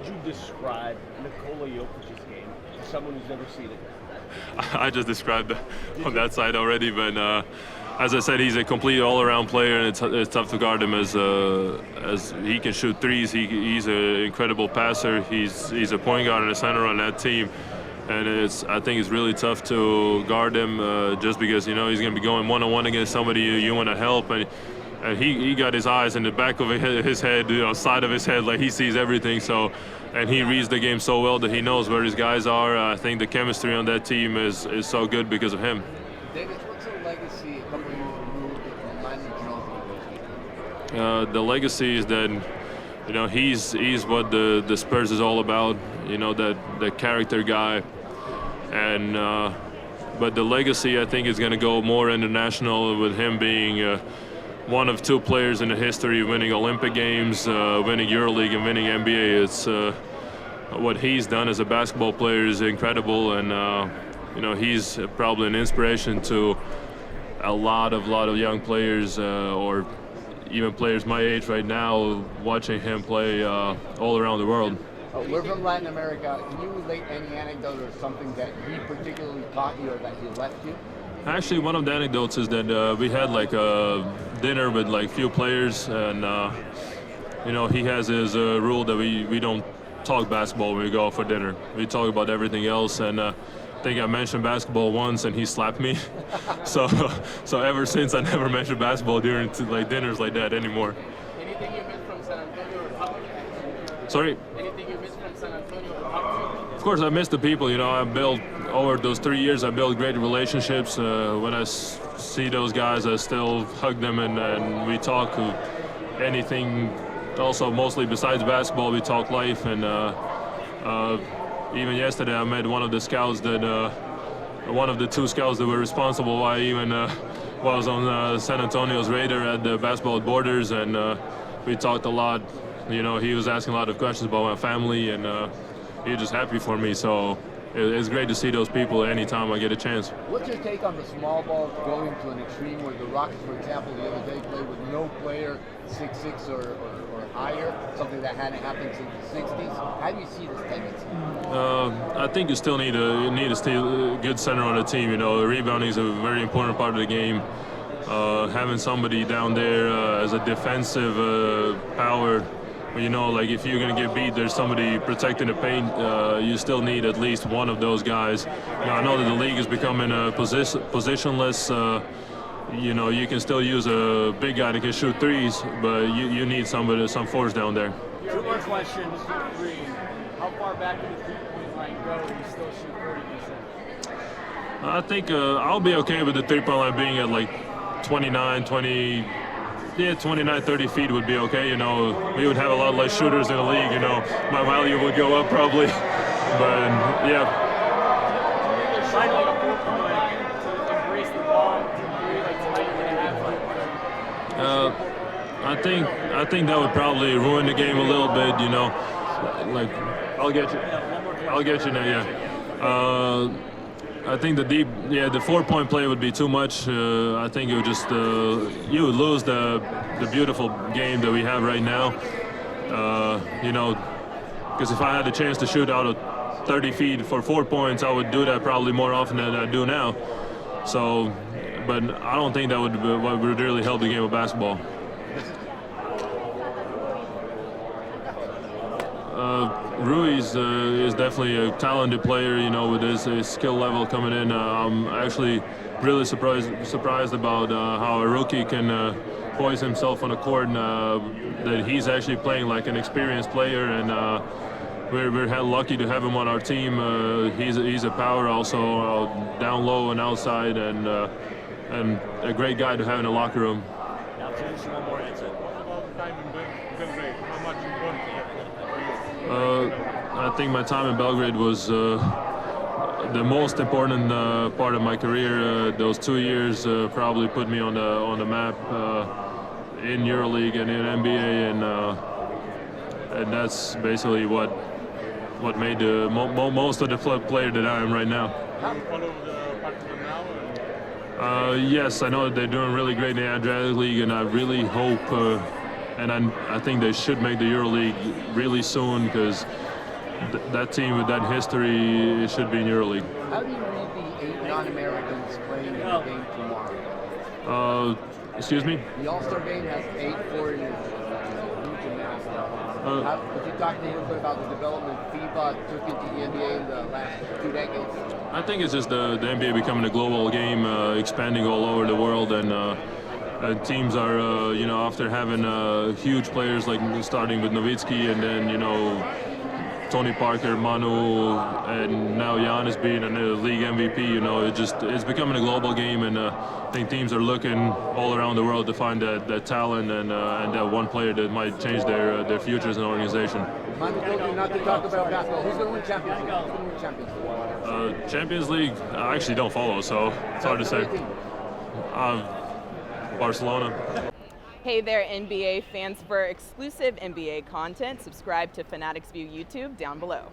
you describe Nikola Jokic's game to someone who's never seen it? I just described on that side already, but as I said, he's a complete all-around player, and it's tough to guard him as he can shoot threes. He's an incredible passer. He's a point guard and a center on that team, and I think it's really tough to guard him just because he's going to be going one-on-one against somebody you want to help, and he got his eyes in the back of his head, side of his head, like he sees everything. So. And he reads the game so well that he knows where his guys are. I think the chemistry on that team is so good because of him. David, what's the legacy a couple years removed from Manu Ginobili? The legacy is that he's what the Spurs is all about. That character guy, and but the legacy I think is going to go more international with him being. One of two players in the history winning Olympic Games, winning EuroLeague, and winning NBA. It's what he's done as a basketball player is incredible, and he's probably an inspiration to a lot of young players, or even players my age right now, watching him play all around the world. We're from Latin America. Can you relate any anecdote or something that he particularly taught you or that he left you? Actually, one of the anecdotes is that we had like a dinner with like few players, and he has his rule that we don't talk basketball when we go out for dinner. We talk about everything else, and I think I mentioned basketball once, and he slapped me. so ever since, I never mentioned basketball during like dinners like that anymore. Anything you missed from San Antonio or Pop? Sorry? Anything you missed from San Antonio or Pop? Of course, I miss the people. I built over those 3 years. I built great relationships. When I see those guys, I still hug them and we talk anything. Also, mostly besides basketball, we talk life. And even yesterday, I met one of the scouts one of the two scouts that were responsible why I even was on San Antonio's radar at the basketball borders, and we talked a lot. He was asking a lot of questions about my family, and he was just happy for me. So it's great to see those people anytime I get a chance. What's your take on the small ball going to an extreme where the Rockets, for example, the other day played with no player 6'6" or higher, something that hadn't happened since the 60s? How do you see this tendency? I think you still need a good center on the team. Rebounding is a very important part of the game. Having somebody down there as a defensive power. Like if you're going to get beat, there's somebody protecting the paint. You still need at least one of those guys. I know that the league is becoming positionless. You can still use a big guy that can shoot threes, but you need some force down there. Two more questions. How far back in the three-point line go and you still shoot 40%? I think I'll be okay with the three-point line being at like 29, 30 feet would be okay. We would have a lot less shooters in the league. My value would go up probably. But yeah. I think that would probably ruin the game a little bit. Like I'll get you now. Yeah. I think the 4-point play would be too much. I think it would just you would lose the beautiful game that we have right now. Because if I had the chance to shoot out of 30 feet for 4 points, I would do that probably more often than I do now. So, but I don't think that would really help the game of basketball. Rui is definitely a talented player, with his skill level coming in. I'm actually really surprised about how a rookie can poise himself on the court, and that he's actually playing like an experienced player, and we're lucky to have him on our team. He's a power also, down low and outside, and a great guy to have in the locker room. Now finish one more answer. I think my time in Belgrade was the most important part of my career. Those 2 years probably put me on the map in EuroLeague and in NBA, and that's basically what made the most of the player that I am right now. Yes, I know that they're doing really great in the Adriatic League, and I really hope, and I think they should make the EuroLeague really soon, because that team with that history should be in Euroleague. How do you read the 8 non-Americans playing in the game tomorrow? Excuse me? The All-Star game has 8 foreigners, huge amount. Could you talk a little bit about the development FIBA took into the NBA in the last 2 decades? I think it's just the NBA becoming a global game, expanding all over the world, and teams are, after having huge players like starting with Nowitzki and then, Tony Parker, Manu, and now Giannis being a league MVP, it's becoming a global game, and I think teams are looking all around the world to find that talent and that one player that might change their futures in the organization. Manu told you not to talk about basketball. Who's going to win Champions League? Who's going to win Champions League? Champions League, I actually don't follow, so it's hard to say. Barcelona. Hey there, NBA fans. For exclusive NBA content, subscribe to Fanatics View YouTube down below.